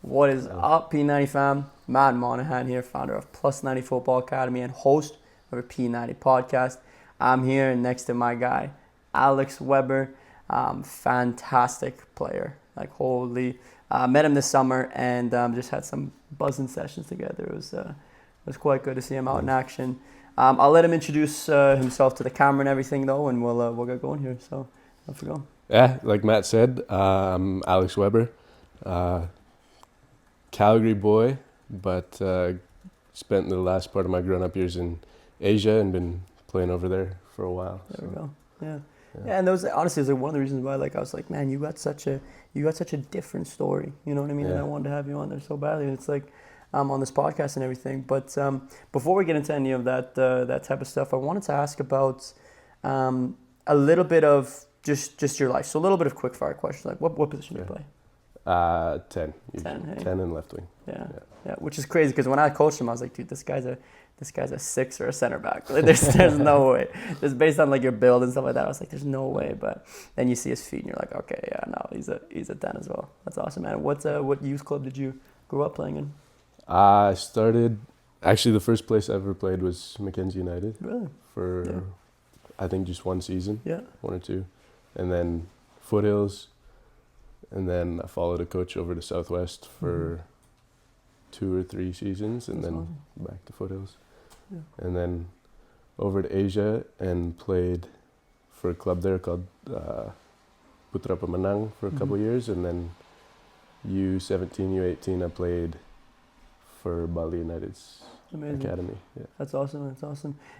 What is up, P90 fam? Matt Monahan here, founder of Plus 90 Football Academy and host of a P90 podcast. I'm here next to my guy, Alex Weber. Fantastic player. Like, holy. Met him this summer and just had some buzzing sessions together. It was quite good to see him out in action. I'll let him introduce himself to the camera and everything, though, and we'll get going here. So, off we go. Yeah, like Matt said, I'm Alex Weber, Calgary boy, but spent the last part of my grown-up years in Asia and been playing over there for a while. There we go. Yeah, and that was honestly one of the reasons why I was like, man, you got such a different story. You know what I mean? Yeah. And I wanted to have you on there so badly. And it's like on this podcast and everything. But before we get into any of that type of stuff, I wanted to ask about a little bit of just your life. So a little bit of quick fire questions. Like what position do you play? 10. 10, hey? 10 and left wing. Yeah. Which is crazy because when I coached him, I was like, dude, this guy's a 6 or a center back. Like, there's no way. Just based on like your build and stuff like that, I was like, there's no way. But then you see his feet and you're like, okay, yeah, no, he's a 10 as well. That's awesome, man. What youth club did you grow up playing in? I started. Actually, the first place I ever played was Ncaa United. Really? For I think just one season. Yeah. 1 or 2, and then Foothills. And then I followed a coach over to Southwest for 2 or 3 seasons, and then back to Foothills. Yeah. And then over to Asia and played for a club there called Putra Pemenang for a couple of years. And then U17, U18, I played for Bali United's academy. Yeah. That's awesome. Yeah.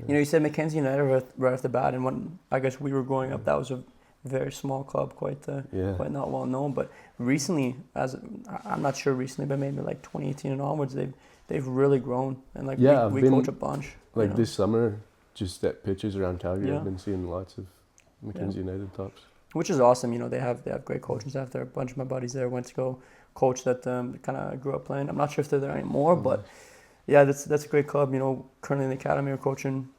You know, you said Ncaa United right off the bat, and when I guess we were growing up, that was a very small club, quite not well known. But recently, I'm not sure recently, but maybe like 2018 and onwards, they've really grown. And like we coach a bunch. Like this summer, just at pitches around Calgary, I've been seeing lots of Ncaa United tops. Which is awesome. You know, they have great coaching staff there. A bunch of my buddies there went to go coach that kind of grew up playing. I'm not sure if they're there anymore, but yeah, that's a great club. You know, currently in the academy we're coaching,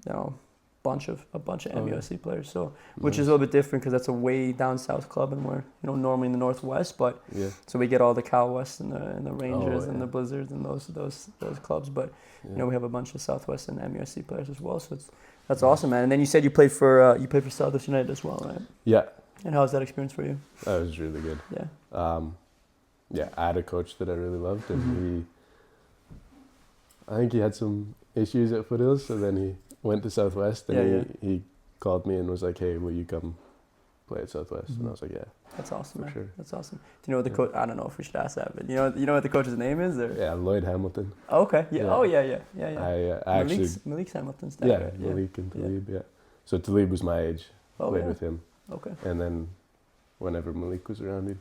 you know, a bunch of MUSC players, so which is a little bit different because that's a way down south club, and we're normally in the northwest, but so we get all the Cal West and the Rangers and the Blizzards and those clubs, but we have a bunch of Southwest and MUSC players as well, so that's awesome, man. And then you said you played for Southwest United as well, right? Yeah. And how was that experience for you? That was really good. Yeah. I had a coach that I really loved, and I think he had some issues at Foothills, so then he went to Southwest, and he called me and was like, hey, will you come play at Southwest? And I was like, yeah. That's awesome, man. Sure. That's awesome. Do you know what the coach, I don't know if we should ask that, but you know what the coach's name is? Or? Yeah, Lloyd Hamilton. Oh, okay. Yeah. Oh, yeah. I actually... Malik's Hamilton's dad. Yeah, right? Malik and Talib, yeah. So Talib was my age. Played with him. Okay. And then whenever Malik was around, he'd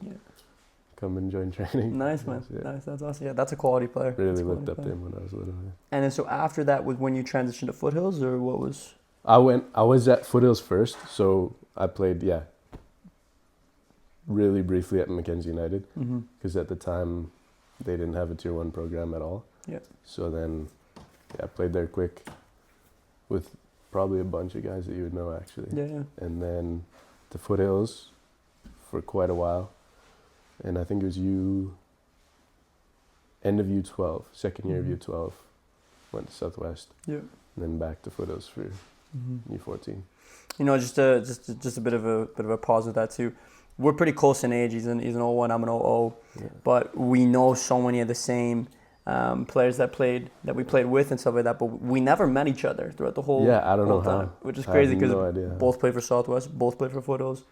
come and join training. Nice, man. Nice. That's awesome. Yeah, that's a quality player. Really looked up to him when I was little. Yeah. And then so after that was when you transitioned to Foothills, or what was? I was at Foothills first, so I played really briefly at Ncaa United because at the time they didn't have a Tier 1 program at all. Yeah. So then I played there quick with probably a bunch of guys that you would know actually. Yeah. And then to Foothills for quite a while. And I think it was end of U12, second year of U12, went to Southwest. Yeah. And then back to Foothills for U14. You know, just a bit of a pause with that too. We're pretty close in age. He's an 01, I'm an 00, but we know so many of the same players that we played with and stuff like that. But we never met each other throughout the whole I don't know time, how. Which is crazy because both played for Southwest, both played for Foothills.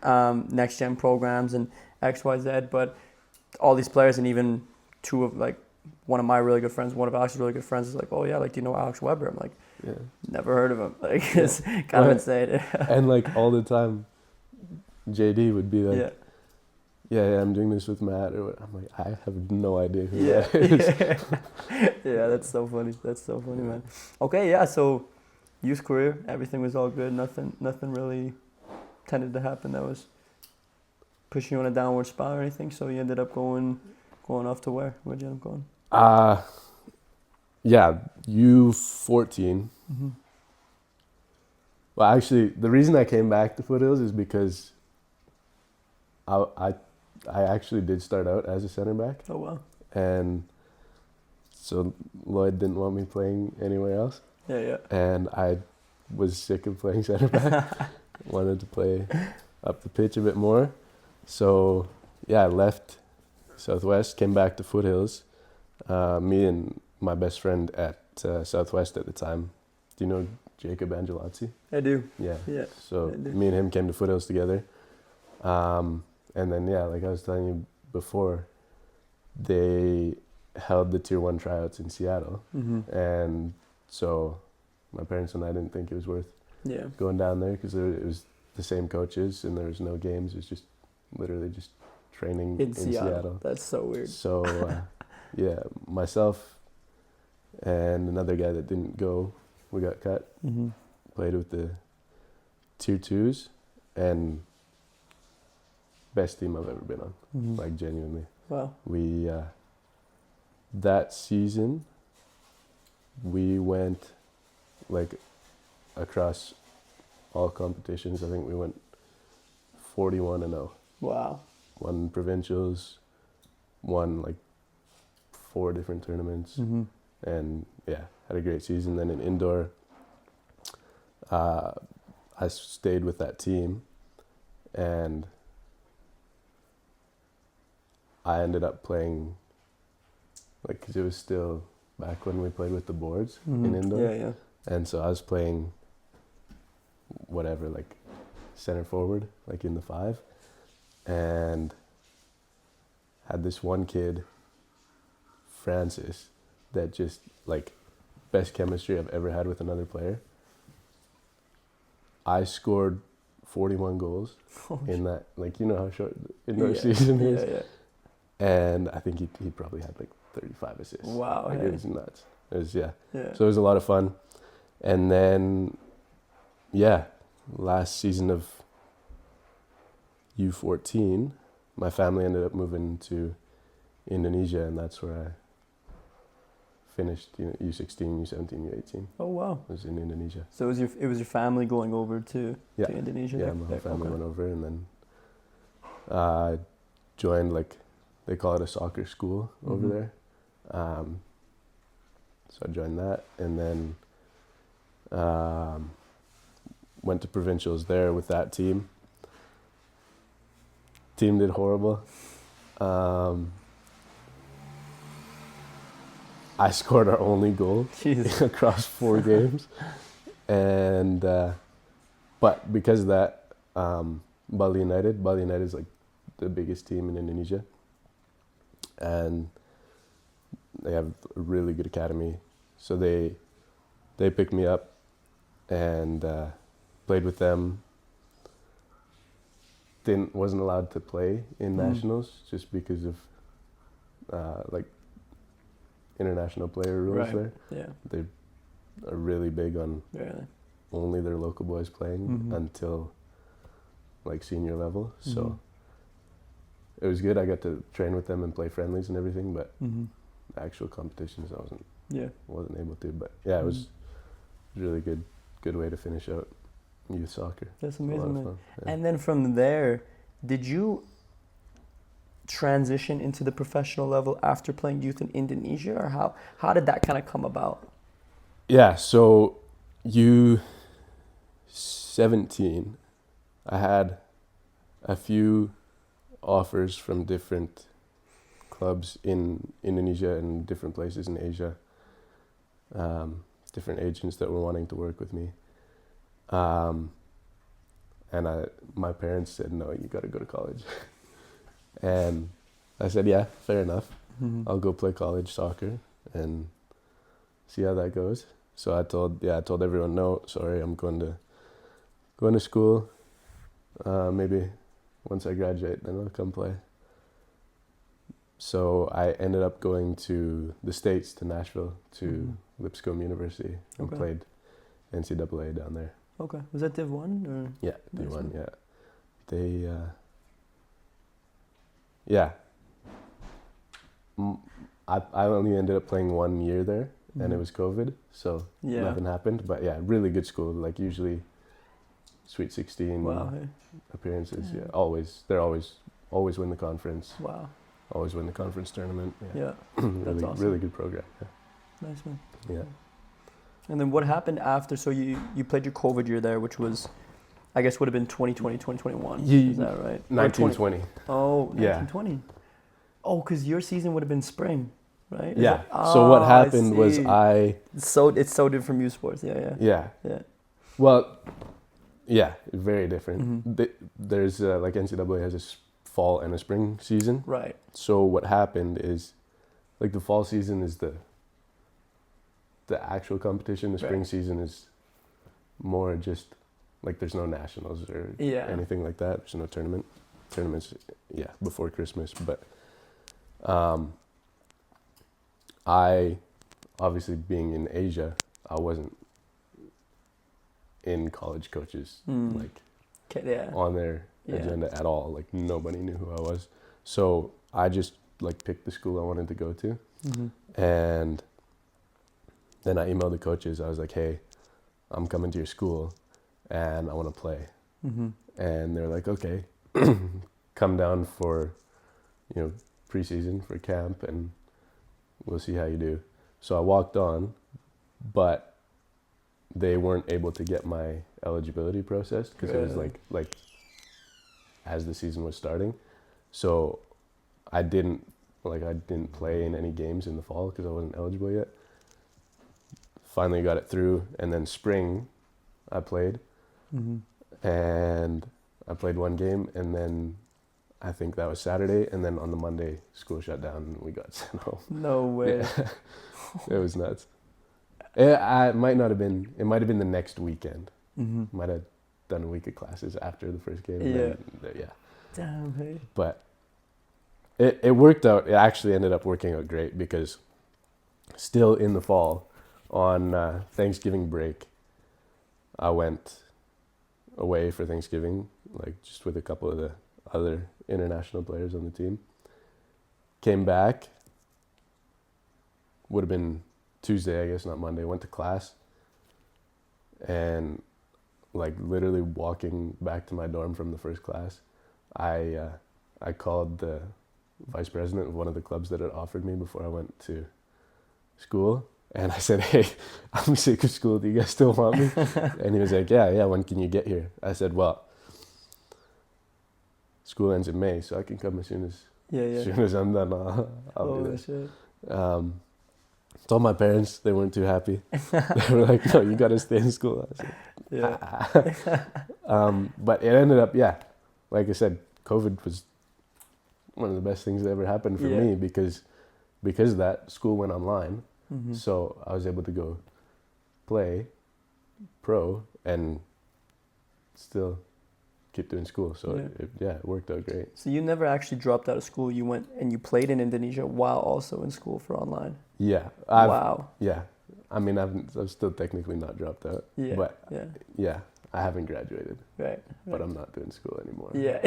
Yeah. Next gen programs and XYZ, but all these players, and even two of like one of my really good friends, one of Alex's really good friends is like, oh yeah, like, do you know Alex Weber? I'm like, never heard of him. Like it's kind of insane. And like all the time JD would be like, yeah, I'm doing this with Matt, or what. I'm like, I have no idea who that is. Yeah, that's so funny. Man. Okay, yeah, so youth career, everything was all good, nothing really tended to happen that was pushing you on a downward spiral or anything, so you ended up going off to where? Where'd you end up going? U14. Well, actually, the reason I came back to Foothills is because I I actually did start out as a center back, Oh wow. and so Lloyd didn't want me playing anywhere else, Yeah, yeah. and I was sick of playing center back. Wanted to play up the pitch a bit more, so yeah, I left Southwest, came back to Foothills. Me and my best friend at Southwest at the time. Do you know Jacob Angelazzi? I do. Yeah. Yeah. So I do. me and him came to Foothills together. And then, yeah, like I was telling you before, they held the Tier 1 tryouts in Seattle. Mm-hmm. And so my parents and I didn't think it was worth Yeah. going down there because it was the same coaches and there was no games. It was just literally just training In Seattle. That's so weird. So, yeah, myself and another guy that didn't go, we got cut, Mm-hmm. played with the Tier 2s, and best team I've ever been on, Mm-hmm. like genuinely. Wow. We, that season, we went like across all competitions. I think we went 41-0. Wow. Won provincials, won like 4 different tournaments, Mm-hmm. and yeah, had a great season. Then in indoor, I stayed with that team, and I ended up playing, like, because it was still back when we played with the boards Mm-hmm. in indoor, Yeah, yeah. and so I was playing whatever, like center forward, like in the 5, and had this one kid, Francis, that just like best chemistry I've ever had with another player. I scored 41 goals in that, like, you know how short the indoor season is, Yeah, yeah. and I think he probably had like 35 assists. Wow. Like, Hey. it was nuts. It was, yeah. Yeah. So it was a lot of fun. And then, yeah, last season of U14, my family ended up moving to Indonesia, and that's where I finished, you know, U16, U17, U18. Oh wow. Was in Indonesia. So it was your family going over to Indonesia? Yeah, there? my whole family Okay. went over, and then joined, like, they call it a soccer school over Mhm. there. So I joined that, and then went to provincials there with that team. Team did horrible. I scored our only goal Jesus. across 4 games, and but because of that, Bali United is like the biggest team in Indonesia, and they have a really good academy, so they picked me up and played with them. Wasn't allowed to play in nationals just because of like international player rules there. Yeah. They are really big on Really. only their local boys playing Mhm. until like senior level. So Mhm. it was good. I got to train with them and play friendlies and everything, but Mm-hmm. actual competitions I Yeah. wasn't able to. But yeah, it was really good way to finish out youth soccer. That's A lot amazing, of man. fun. Yeah. And then from there, did you transition into the professional level after playing youth in Indonesia, or how did that kind of come about? Yeah, so U17, I had a few offers from different clubs in Indonesia and different places in Asia, different agents that were wanting to work with me. And my parents said, no, you got to go to college. And I said, yeah, fair enough. Mm-hmm. I'll go play college soccer and see how that goes. So I told everyone, no, sorry, I'm going to school. Maybe once I graduate, then I'll come play. So I ended up going to the States, to Nashville, to Lipscomb University, and Okay. played NCAA down there. Okay. Was that Div 1 or? Yeah, Nice, D1, man. yeah. They, yeah. I only ended up playing 1 year there, and it was COVID, so Yeah. nothing happened. But yeah, really good school. Like usually, Sweet 16 Wow. Hey. appearances. Yeah. Yeah, always. They're always always win the conference. Wow. Always win the conference tournament. Yeah. really, That's awesome. really good program. Yeah. Nice, man. Yeah. And then what happened after? So you played your COVID year there, which was, I guess, would have been 2020, 2021. Is that right? 1920. Oh, 1920. Yeah. Oh, because your season would have been spring, right? Yeah. So what happened was It's so different from U Sports. Yeah. Yeah. Well, yeah, very different. Mm-hmm. There's like NCAA has a fall and a spring season. Right. So what happened is, like, the fall season is the actual competition. The spring season is more just like there's no nationals or anything like that. There's no tournaments. Yeah, before Christmas. But I, obviously being in Asia, I wasn't in college coaches on their agenda at all. Like, nobody knew who I was. So I just like picked the school I wanted to go to. Mm-hmm. And then I emailed the coaches. I was like, hey, I'm coming to your school and I want to play. Mm-hmm. And they're like, okay, come down for, preseason, for camp, and we'll see how you do. So I walked on, but they weren't able to get my eligibility processed because it was like as the season was starting. So I didn't play in any games in the fall because I wasn't eligible yet. Finally got it through, and then spring I played. Mm-hmm. And I played one game, and then I think that was Saturday, and then on the Monday school shut down and we got sent home. No way. Yeah. It was nuts. It might have been the next weekend. Mm-hmm. Might have done a week of classes after the first game. Yeah. Damn, hey. But it worked out. It actually ended up working out great because still in the fall, on Thanksgiving break, I went away for Thanksgiving, like just with a couple of the other international players on the team. Came back, would have been Tuesday, I guess, not Monday. Went to class, and like literally walking back to my dorm from the first class, I called the vice president of one of the clubs that had offered me before I went to school, and I said, hey, I'm sick of school. Do you guys still want me? And he was like, yeah. When can you get here? I said, well, school ends in May, so I can come as soon as I'm done. I'll do this. Shit. Told my parents, they weren't too happy. They were like, no, you got to stay in school. I said, but it ended up, like I said, COVID was one of the best things that ever happened for me because of that. School went online, so I was able to go play pro and still keep doing school. So it worked out great. So you never actually dropped out of school. You went and you played in Indonesia while also in school for online. Yeah. Wow. Yeah. I mean, I'm still technically not dropped out. Yeah. But I haven't graduated. Right. But I'm not doing school anymore. Yeah.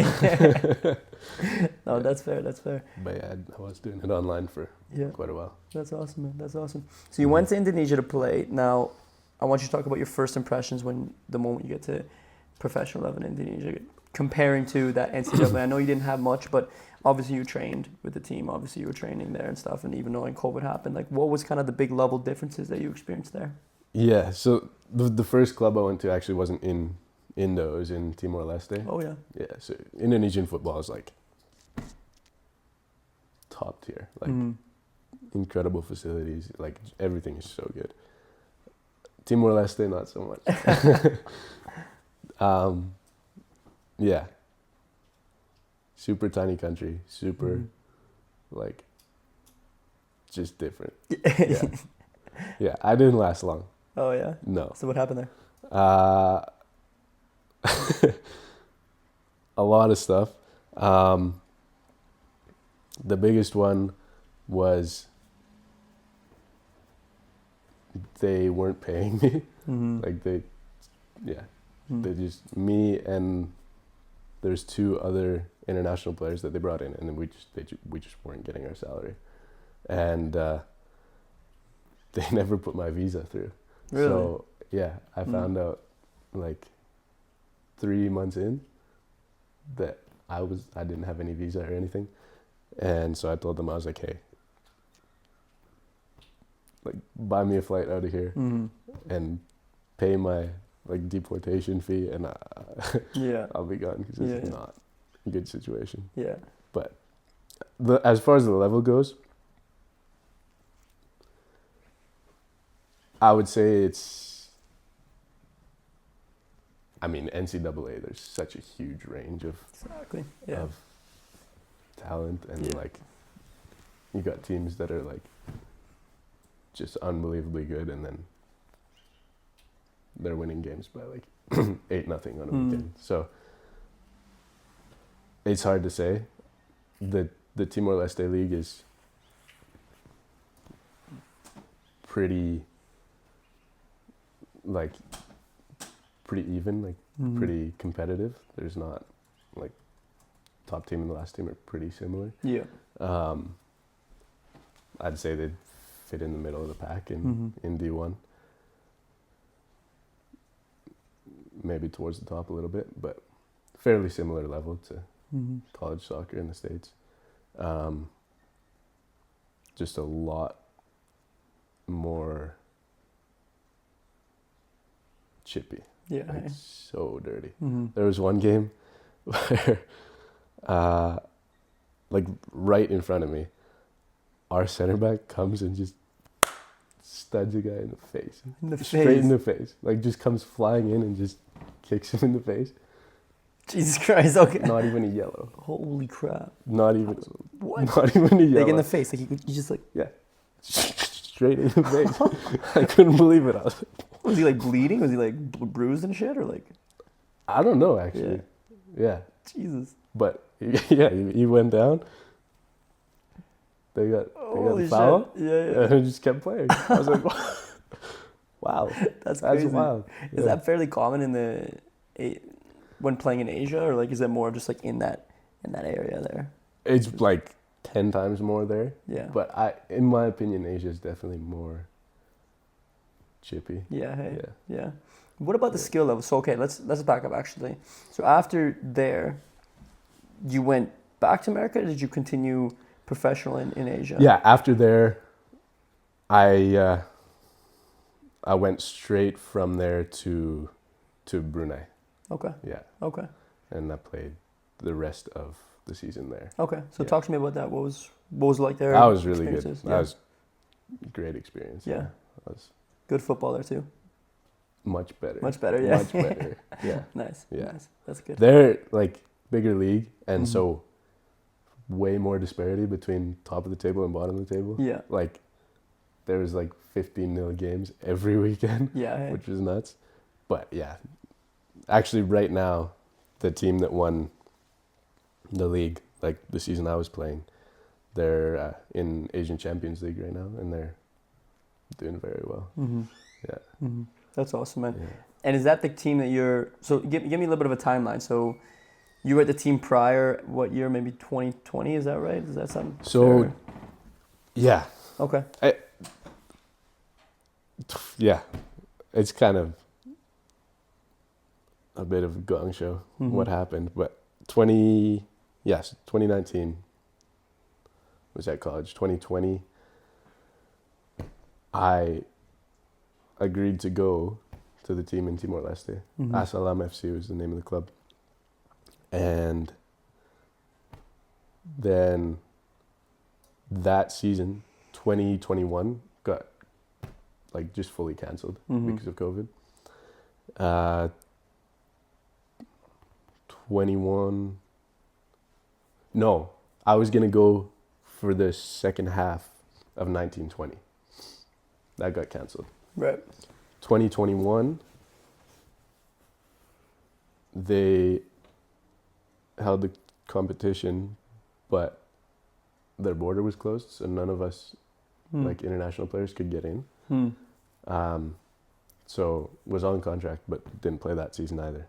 No, that's fair. But yeah, I was doing it online for quite a while. That's awesome, man. That's awesome. So you went to Indonesia to play. Now, I want you to talk about your first impressions the moment you get to professional level in Indonesia, comparing to that NCAA. I know you didn't have much, but obviously you trained with the team. Obviously you were training there and stuff. And even knowing COVID happened, like, what was kind of the big level differences that you experienced there? Yeah, so the first club I went to actually wasn't in Indo, it was in Timor-Leste. Oh yeah. Yeah, so Indonesian football is like top tier, like incredible facilities, like everything is so good. Timor-Leste, not so much. Yeah. Super tiny country, super like just different. Yeah, I didn't last long. Oh yeah? No. So what happened there? A lot of stuff. The biggest one was they weren't paying me. Like they just, me and there's two other international players that they brought in, and then we just weren't getting our salary, and they never put my visa through. Really? So I found out like 3 months in that I didn't have any visa or anything, and so I told them, I was like, hey, like buy me a flight out of here and pay my like deportation fee, and I'll be gone because it's not a good situation. Yeah. But as far as the level goes, I would say it's, I mean, NCAA, there's such a huge range of talent, and like you got teams that are like just unbelievably good, and then they're winning games by like 8-0 on a weekend. So it's hard to say. The Timor-Leste League is pretty even, like pretty competitive. There's not like top team and the last team are pretty similar. Yeah. I'd say they'd fit in the middle of the pack in D1. Maybe towards the top a little bit, but fairly similar level to college soccer in the States. Just a lot more chippy. Yeah. Like so dirty. There was one game where, like right in front of me, our center back comes and just studs a guy in the face. Straight in the face. Like just comes flying in and just kicks him in the face. Jesus Christ, okay. Not even a yellow. Holy crap. Not even. What? Not even a yellow. Like in the face. Like you just like. Yeah. Straight in the face. I couldn't believe it. Was he like bleeding? Was he like bruised and shit, or like? I don't know actually. Yeah. Jesus. But yeah, he went down. They got the foul. Shit. Yeah. And he just kept playing. I was like, wow. That's crazy. Wild. Is that fairly common when playing in Asia, or like is it more just like in that area there? It's like 10 times more there. Yeah. But in my opinion, Asia is definitely more chippy. Yeah. Hey. Yeah. What about the skill level? So okay, let's back up actually. So after there, you went back to America, or did you continue professional in Asia? Yeah. After there, I went straight from there to Brunei. Okay. Yeah. Okay. And I played the rest of the season there. Okay. So talk to me about that. What was it like there? That was really good. Yeah. That was a great experience. Yeah. That was good football there too. Much better. Yeah. Much better. Yeah. Nice. Yeah. Nice. That's good. They're like bigger league, and so way more disparity between top of the table and bottom of the table. Yeah. Like there was like 15-0 games every weekend. Yeah. Hey. Which was nuts. But yeah. Actually, right now, the team that won the league, like the season I was playing, they're in Asian Champions League right now, and they're doing very well. Yeah. That's awesome, man. Yeah. And is that the team that you're... So give me a little bit of a timeline. So you were at the team prior, what year? Maybe 2020, is that right? Does that sound fair? Yeah. Okay. Yeah. It's kind of a bit of a gong show what happened, but 2019 was at college. 2020 I agreed to go to the team in Timor-Leste. Asalam FC was the name of the club. And then that season, 2021, got like just fully cancelled because of COVID. 21. No, I was gonna go for the second half of 1920. That got cancelled. Right. 2021, they held the competition, but their border was closed, so none of us, like international players, could get in. So was on contract, but didn't play that season either.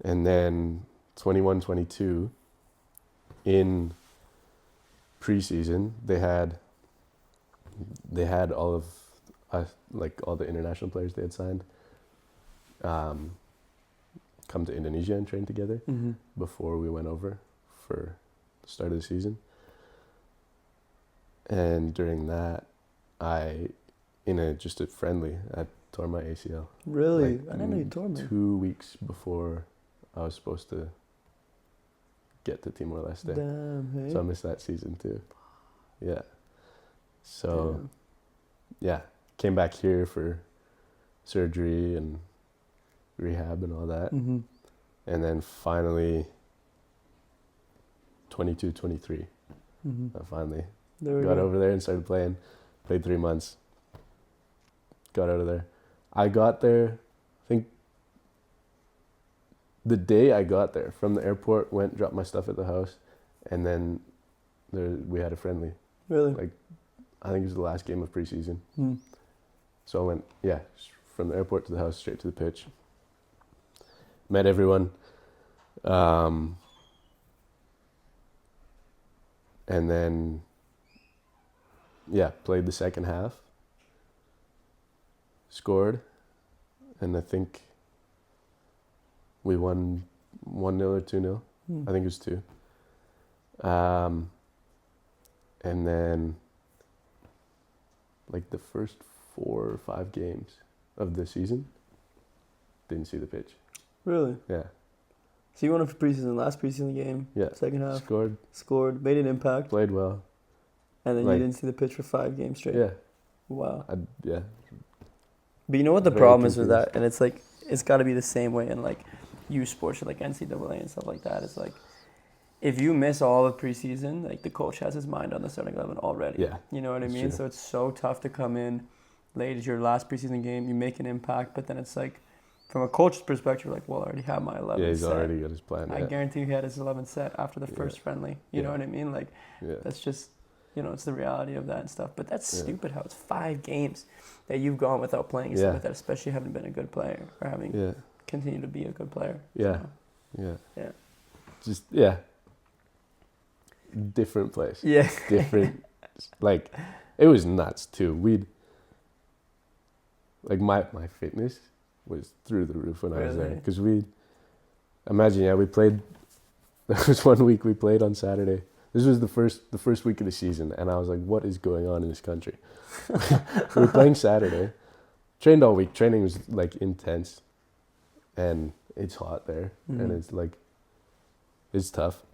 And then 21-22, in preseason, they had all of us, like all the international players they had signed, come to Indonesia and train together Mm-hmm. before we went over for the start of the season. And during that, just a friendly, I tore my ACL. Really? Like, I didn't know you tore, man. 2 weeks before I was supposed to get to Timor-Leste. Damn, hey? So I missed that season too. Yeah. So, Damn. yeah, came back here for surgery and rehab and all that. Mm-hmm. And then finally, 22, 23, Mm-hmm. I finally There we got go. over there and started playing. Played 3 months. Got out of there. I got there, I think, the day I got there from the airport, went, dropped my stuff at the house, and then we had a friendly. Really? Like, I think it was the last game of preseason. Mm. So I went, from the airport to the house, straight to the pitch. Met everyone. And then, played the second half. Scored. And I think we won 1-0 or 2-0. Mm. I think it was 2. And then, like the first 4 or 5 games of the season, didn't see the pitch. Really? Yeah. So you went up for preseason, last preseason game, Yeah. second half, Scored, made an impact, played well. and then like- you didn't see the pitch for 5 games straight. Yeah. Wow. Yeah. But you know what the Very problem is with confused. that, and it's like it's got to be the same way in like youth sports or like NCAA and stuff like that. It's like if you miss all of preseason, like the coach has his mind on the starting 11 already. Yeah. You know what I That's mean? true. So it's so tough to come in late as your last preseason game, you make an impact, but then it's like from a coach's perspective, you're like, well, I already have my 11 Yeah, he's set. already got his plan. I Yeah. guarantee he had his 11 set after the Yeah. first friendly. You know Yeah. what I mean? Like Yeah. that's just, it's the reality of that and stuff. But that's Yeah. stupid how it's 5 games that you've gone without playing and Yeah. stuff like that, especially having been a good player or having Yeah. continued to be a good player. Yeah. So, Yeah. Yeah. Just, different place. yeah. Different. Like, it was nuts too. My fitness was through the roof when I was there. Really? Because we played, there was 1 week we played on Saturday. This was the first week of the season, and I was like, what is going on in this country? We were playing Saturday, trained all week. Training was like intense, and it's hot there, and Mhm. it's like, it's tough.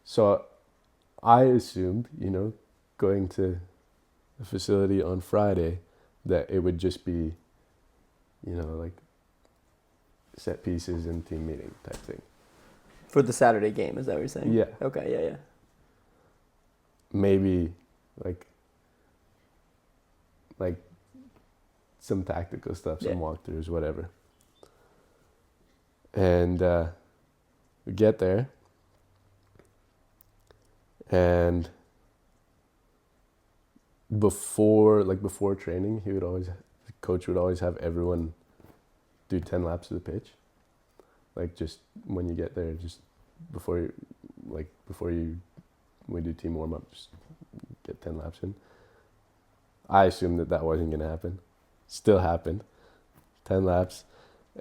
So I assumed, going to the facility on Friday, that it would just be, like set pieces and team meeting type thing. For the Saturday game, is that what you're saying? Yeah. Okay, yeah. Maybe like some tactical stuff, some Yeah. walkthroughs, whatever. And we get there, and before training, the coach would always have everyone do 10 laps of the pitch. Like, just when you get there, just before we do team warm up, just get 10 laps in. I assumed that wasn't gonna happen. Still happened. 10 laps,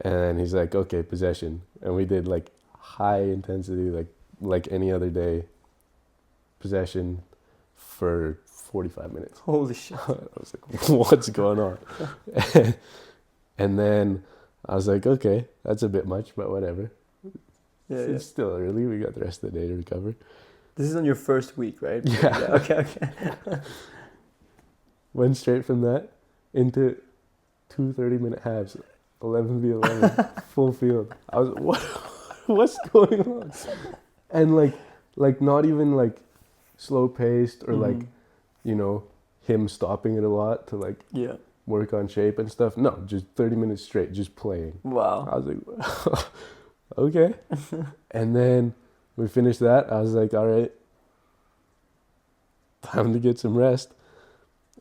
and he's like, okay, possession, and we did like high intensity, like any other day, possession for 45 minutes. Holy shit. I was like, what's going on? And then I was like, okay, that's a bit much, but whatever. Yeah, It's still early. We got the rest of the day to recover. This is on your first week, right? Yeah. Okay. Went straight from that into 2 30-minute halves, 11v11, full field. I was, what's going on? And like not even like slow paced or like, him stopping it a lot to Yeah. work on shape and stuff. No, just 30 minutes straight, just playing. Wow. I was like, okay. And then we finished that. I was like, all right, time to get some rest.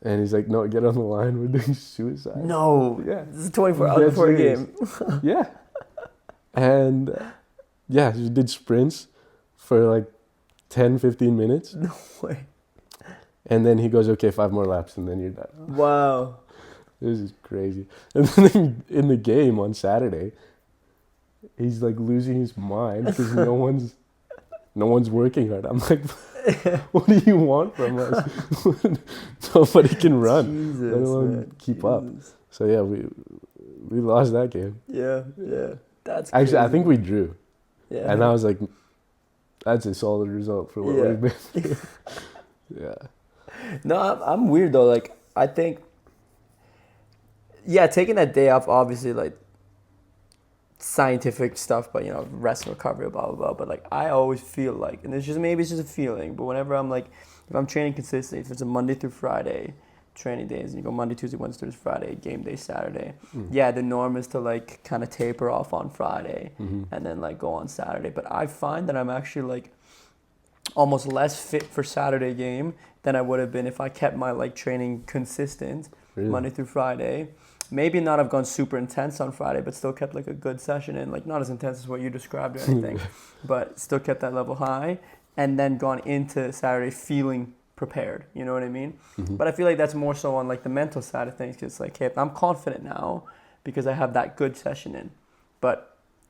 And he's like, no, get on the line. We're doing suicide. No. Yeah. This is 24 Dead hours before a serious. game. Yeah. And just did sprints for like 10, 15 minutes. No way. And then he goes, okay, 5 more laps and then you're done. Wow. This is crazy. And then in the game on Saturday, he's like losing his mind because no one's working hard. I'm like, what do you want from us? Nobody can run, Jesus, let alone man. keep up. Jesus. So yeah, we lost that game. Yeah. That's Actually, I crazy, think man. we drew, Yeah. and I was like, that's a solid result for what Yeah. we've been through. Yeah. No, I'm weird though. Like, I think, yeah, taking that day off, obviously, like, scientific stuff, but, you know, rest and recovery, blah, blah, blah. But, like, I always feel like, and maybe it's just a feeling, but whenever I'm, like, if I'm training consistently, if it's a Monday through Friday training days, and you go Monday, Tuesday, Wednesday, Thursday, Friday, game day, Saturday, yeah, the norm is to, like, kind of taper off on Friday and then, like, go on Saturday. But I find that I'm actually, like, almost less fit for Saturday game than I would have been if I kept my like training consistent Monday through Friday. Maybe not have gone super intense on Friday, but still kept like a good session in, like not as intense as what you described or anything, but still kept that level high, and then gone into Saturday feeling prepared. You know what I mean? But I feel like that's more so on like the mental side of things, because like, hey, I'm confident now because I have that good session in, but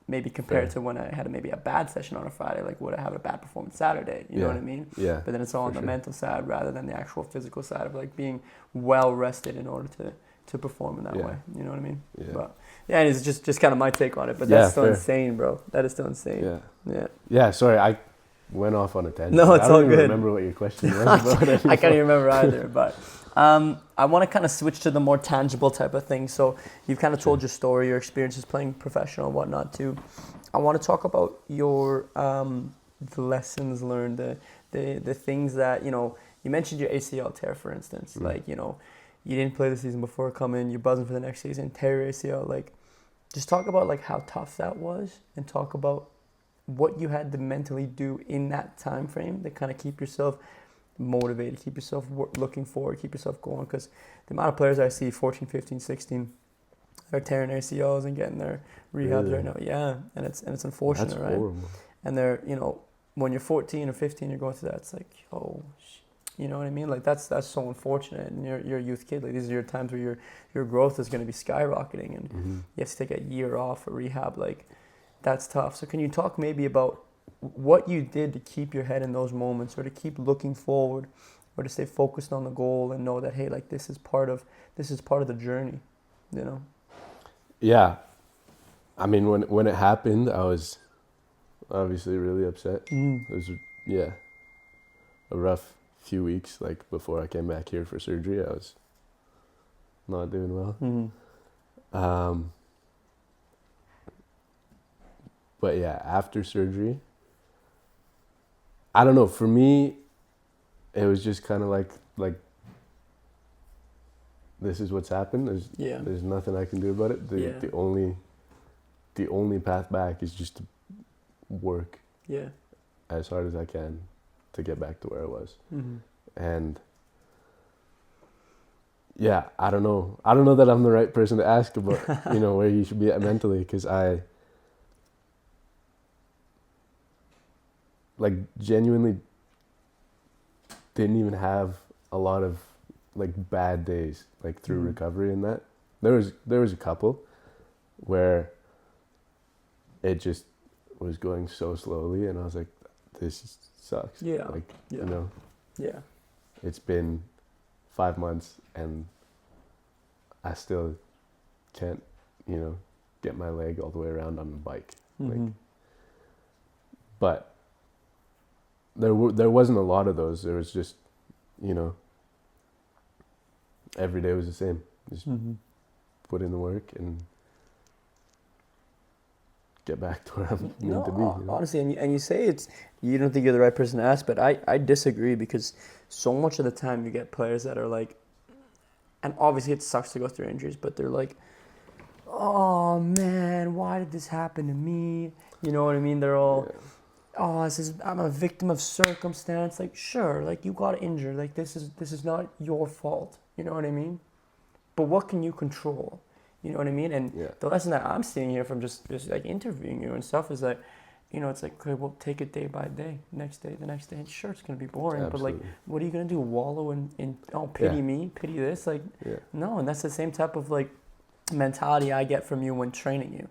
maybe compared to when I had maybe a bad session on a Friday, like would I have a bad performance Saturday? You know what I mean? Yeah. But then it's all on the mental side rather than the actual physical side of like being well rested in order to perform in that way. You know what I mean? Yeah. But yeah, and it's just kind of my take on it. But that's still insane, bro. That is still insane. Yeah. Sorry, I went off on a tangent. No, it's I don't all even good. remember what your question was about. I can't even remember either. But I want to kind of switch to the more tangible type of thing. So you've kind of told your story, your experiences playing professional and whatnot too. I want to talk about your the lessons learned, the things that, you know, you mentioned your ACL tear, for instance. Like, you know, you didn't play the season before coming, you're buzzing for the next season, tear your ACL. Like, just talk about like how tough that was, and talk about what you had to mentally do in that time frame to kind of keep yourself motivated, keep yourself looking forward, keep yourself going. Because the amount of players I see 14, 15, 16 are tearing ACLs and getting their rehabs right now. Yeah, and it's unfortunate. That's right? Horrible. And they're, you know, when you're 14 or 15, you're going through that. It's like, oh, you know what I mean? Like that's so unfortunate. And you're a youth kid. Like these are your times where your growth is going to be skyrocketing, and you have to take a year off for rehab. Like that's tough. So can you talk maybe about what you did to keep your head in those moments, or to keep looking forward, or to stay focused on the goal and know that, hey, like this is part of the journey, you know? Yeah. I mean, when it happened, I was obviously really upset. It was, a rough few weeks, like before I came back here for surgery. I was not doing well. But yeah, after surgery, I don't know, for me, it was just kind of like this is what's happened. There's nothing I can do about it. The only path back is just to work as hard as I can to get back to where I was. And yeah, I don't know that I'm the right person to ask about, you know, where you should be at mentally, because I like genuinely didn't even have a lot of like bad days like through recovery and that. There was a couple where it just was going so slowly, and I was like, this sucks. You know, it's been 5 months and I still can't, you know, get my leg all the way around on the bike. Like, but there wasn't a lot of those. There was just, you know, every day was the same. Just put in the work and get back to where I need to be. You know? Honestly, and you say you don't think you're the right person to ask, but I disagree, because so much of the time you get players that are like, and obviously it sucks to go through injuries, but they're like, oh man, why did this happen to me? You know what I mean? They're all, I'm a victim of circumstance. Like, sure, like you got injured. Like this is not your fault. You know what I mean? But what can you control? You know what I mean? And the lesson that I'm seeing here from just like interviewing you and stuff is that, you know, it's like, okay, well, take it day by day, the next day. And sure, it's going to be boring, Absolutely. But like, what are you going to do? Wallow in pity me, pity this? Like, no. And that's the same type of like mentality I get from you when training you.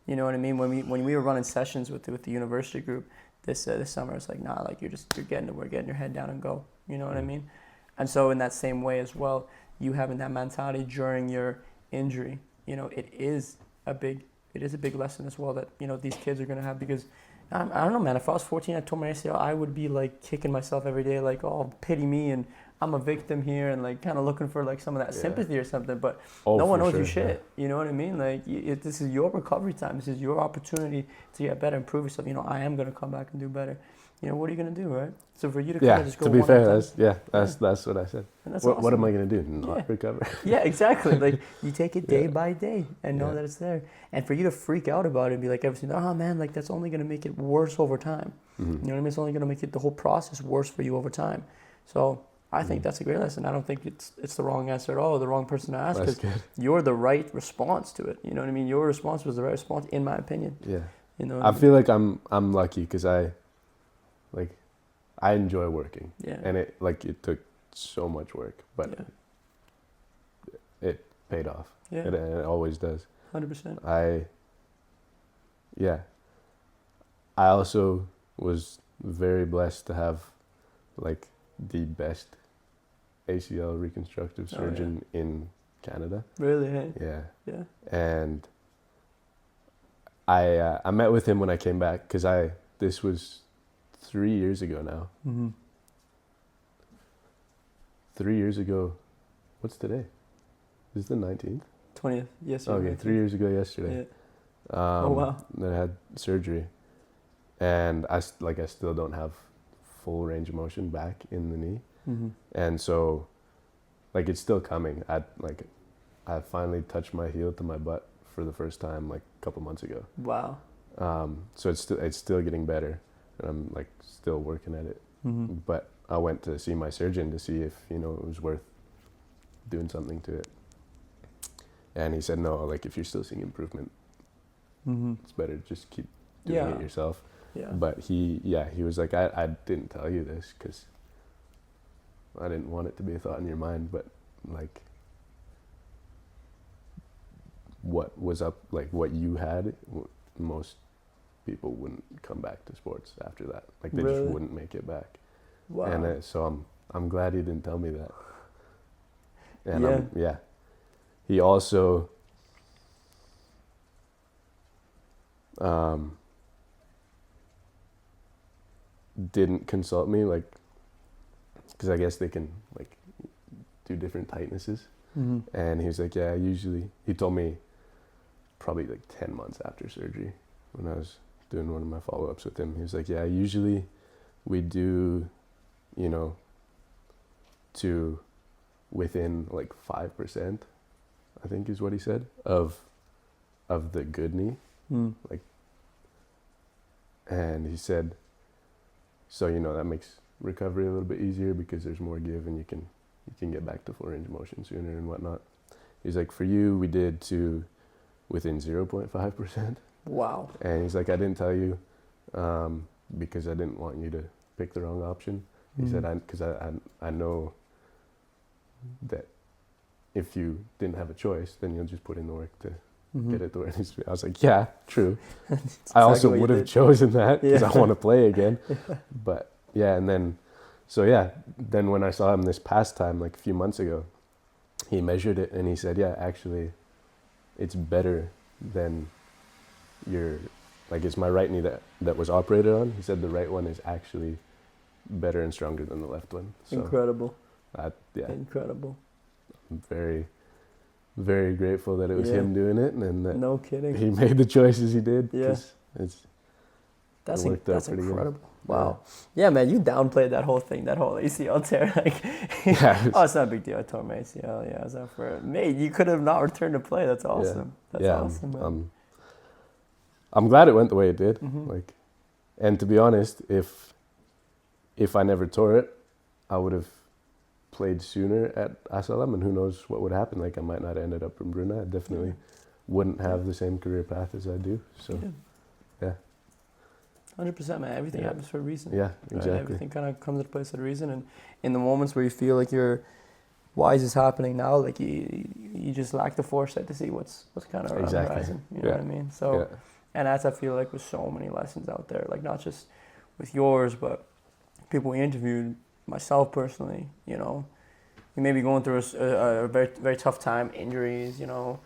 You know what I mean? When we were running sessions with the university group this summer, it's like, nah, like we're getting your head down and go. You know what I mean? And so in that same way as well, you having that mentality during your injury, you know, it is a big lesson as well that, you know, these kids are gonna have, because I don't know, man. If I was 14, I tore my ACL, I would be like kicking myself every day, like, oh, pity me, and I'm a victim here, and like kind of looking for like some of that sympathy or something. But no one knows you shit. Yeah. You know what I mean? Like, this is your recovery time. This is your opportunity to get better, improve yourself. You know, I am gonna come back and do better. You know, what are you gonna do, right? So for you to kind of just go. To be fair, that's what I said. What awesome. am I gonna do? Not recover? Yeah, exactly. Like, you take it day by day and know that it's there. And for you to freak out about it and be like, everything, oh man, like that's only gonna make it worse over time. You know what I mean? It's only gonna make the whole process worse for you over time. So I think that's a great lesson. I don't think it's the wrong answer at all, or the wrong person to ask, because you're the right response to it. You know what I mean? Your response was the right response, in my opinion. Yeah. You know. I feel like I'm lucky because I enjoy working. Yeah. And it took so much work, but it paid off. Yeah. It always does. 100%. I also was very blessed to have like the best ACL reconstructive surgeon in Canada. Really? Hey? Yeah. Yeah. And I met with him when I came back, because this was 3 years ago now. 3 years ago. What's today? Is it the 19th? 20th. Yes. Okay, 3 years ago yesterday. Yeah. Oh wow. That I had surgery, and I still don't have full range of motion back in the knee, and so like it's still coming. I finally touched my heel to my butt for the first time like a couple months ago. Wow. So it's still getting better, and I'm like still working at it. But I went to see my surgeon to see if, you know, it was worth doing something to it, and he said no. Like, if you're still seeing improvement, it's better to just keep doing it yourself. Yeah. But he was like, I didn't tell you this because I didn't want it to be a thought in your mind, but like what was up, like what you had, most people wouldn't come back to sports after that. Like they just wouldn't make it back. Wow. And so I'm glad he didn't tell me that. And he also didn't consult me, like, because I guess they can like do different tightnesses. And he was like, yeah, usually, he told me probably like 10 months after surgery when I was doing one of my follow-ups with him. He was like, yeah, usually we do, you know, to within like 5%, I think is what he said, of the good knee. Like, and he said, so, you know, that makes recovery a little bit easier because there's more give and you can get back to full range of motion sooner and whatnot. He's like, for you, we did to within 0.5%. Wow. And he's like, I didn't tell you because I didn't want you to pick the wrong option. He said, because I know that if you didn't have a choice, then you'll just put in the work to get it to where it needs to be. I was like, yeah, true. I also would have chosen that because I want to play again. But and then, then when I saw him this past time, like a few months ago, he measured it and he said, yeah, actually, it's better than it's my right knee that was operated on. He said the right one is actually better and stronger than the left one. So incredible. Incredible. I'm very, very grateful that it was him doing it, and that no kidding, he made the choices he did. Yes, that's incredible. Good. Wow. Yeah, man, you downplayed that whole thing, that whole ACL tear. Like, it's not a big deal. I tore my ACL. Yeah, I was out for it. Mate, you could have not returned to play. That's awesome. That's awesome, man. I'm glad it went the way it did. Like, and to be honest, if I never tore it, I would have played sooner at SLM, and who knows what would happen. Like, I might not have ended up in Brunei. I definitely wouldn't have the same career path as I do. So, 100%, man. Everything happens for a reason. Yeah, exactly. Right? Everything kind of comes into place for a reason. And in the moments where you feel like why is this happening now? Like you just lack the foresight to see what's kind of around the horizon. You know what I mean? So And that's, I feel like, with so many lessons out there, like not just with yours, but people we interviewed, myself personally, you know, you may be going through a very, very tough time, injuries, you know,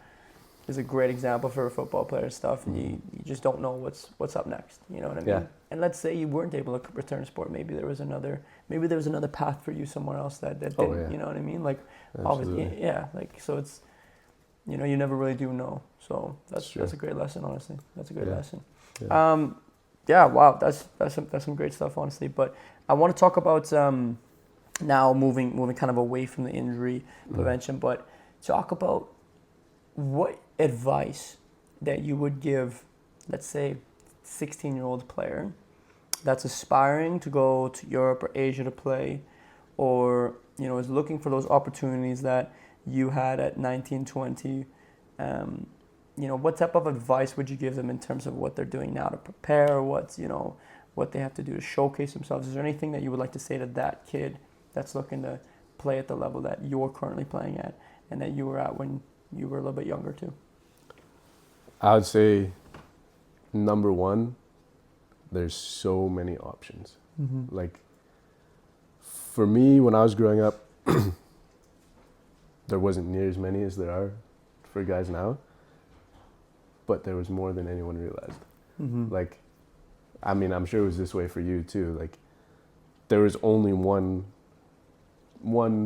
is a great example for a football player and stuff, and you just don't know what's up next, you know what I mean? Yeah. And let's say you weren't able to return to sport, maybe there was another path for you somewhere else that didn't, you know what I mean? Like, Absolutely. obviously, yeah, like, so it's, you know, you never really do know, so that's a great lesson, honestly. That's a great lesson. Yeah. Yeah, wow, that's some great stuff, honestly. But I want to talk about now moving kind of away from the injury prevention, but talk about what advice that you would give, let's say, 16-year-old player that's aspiring to go to Europe or Asia to play, or, you know, is looking for those opportunities that you had at 19, 20. You know, what type of advice would you give them in terms of what they're doing now to prepare, what they have to do to showcase themselves? Is there anything that you would like to say to that kid that's looking to play at the level that you're currently playing at and that you were at when you were a little bit younger too? I would say, number one, there's so many options. Like, for me, when I was growing up, there wasn't near as many as there are for guys now, but there was more than anyone realized. Like, I mean, I'm sure it was this way for you too. Like, there was only one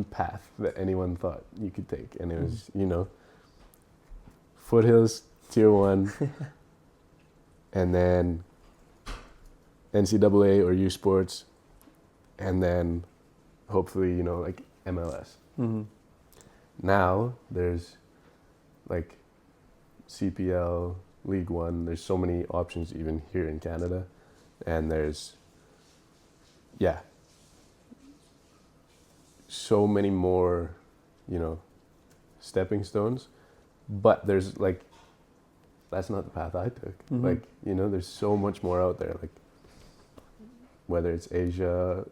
path that anyone thought you could take, and it was, you know, foothills, tier 1, and then NCAA or U Sports, and then hopefully, you know, like MLS. Now there's like CPL, League One. There's so many options even here in Canada, and there's so many more, you know, stepping stones. But there's like, that's not the path I took. Like, you know, there's so much more out there. Like, whether it's Asia,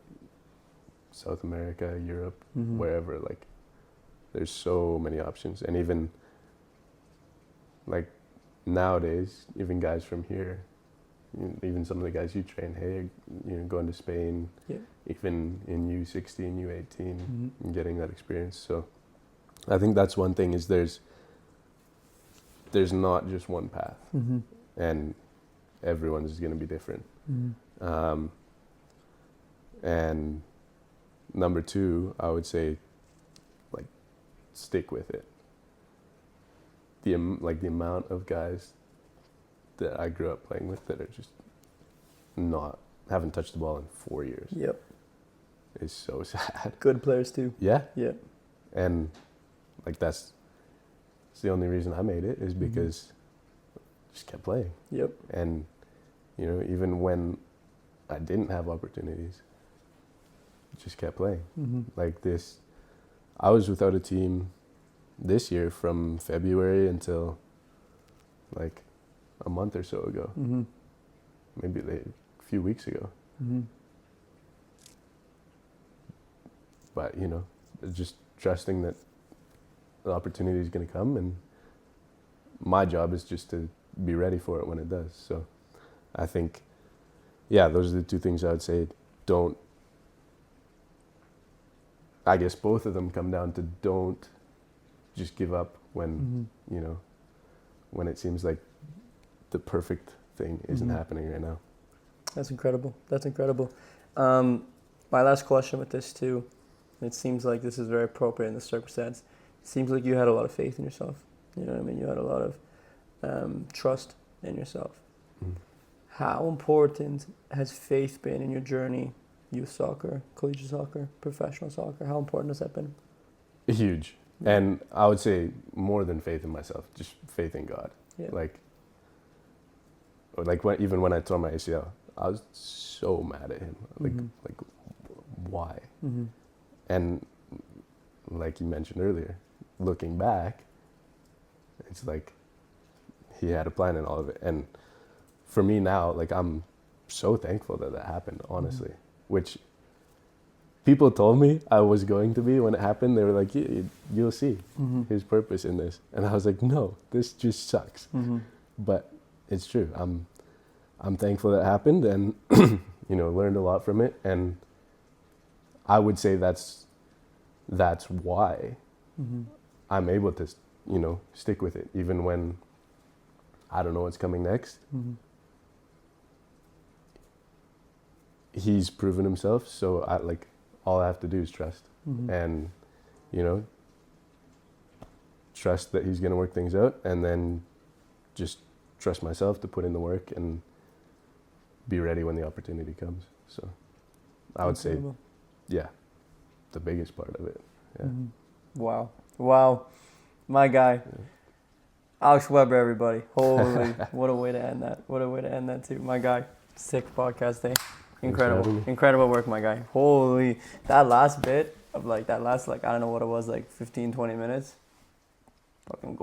South America, Europe, wherever, like, there's so many options. And even like nowadays, even guys from here, even some of the guys you train, hey, you know, going to Spain, even in U16, U18, and getting that experience. So I think that's one thing, is there's not just one path, and everyone's is going to be different. And number two, I would say, like, stick with it. The amount of guys that I grew up playing with that are just haven't touched the ball in 4 years. Yep. It's so sad. Good players too. Yeah. Yeah. And like, that's the only reason I made it, is because I just kept playing. Yep. And, you know, even when I didn't have opportunities, just kept playing. Like this, I was without a team this year from February until like a month or so ago. Maybe a few weeks ago. But, you know, just trusting that the opportunity is going to come, and my job is just to be ready for it when it does. So I think, those are the two things I would say. I guess both of them come down to don't just give up when, you know, when it seems like the perfect thing isn't happening right now. That's incredible. My last question with this too, it seems like this is very appropriate in this circumstance. It seems like you had a lot of faith in yourself. You know what I mean? You had a lot of trust in yourself. How important has faith been in your journey? Youth soccer, collegiate soccer, professional soccer. How important has that been? Huge. And I would say more than faith in myself, just faith in God. Yeah. Even when I tore my ACL, I was so mad at him. Like, why? And like you mentioned earlier, looking back, it's like he had a plan in all of it. And for me now, like, I'm so thankful that happened, honestly. Which people told me I was going to be when it happened. They were like, you'll see his purpose in this. And I was like, no, this just sucks. But it's true. I'm thankful that happened, and learned a lot from it, and I would say that's why I'm able to stick with it even when I don't know what's coming next. He's proven himself, so all I have to do is trust, and trust that he's gonna work things out, and then just trust myself to put in the work and be ready when the opportunity comes. So I would say, yeah, the biggest part of it. Yeah. Wow, my guy. Yeah. Alex Weber, everybody. Holy, what a way to end that. What a way to end that too. My guy, sick podcast day. Incredible work, my guy. Holy, that last bit of I don't know what it was, 15, 20 minutes. Fucking gold.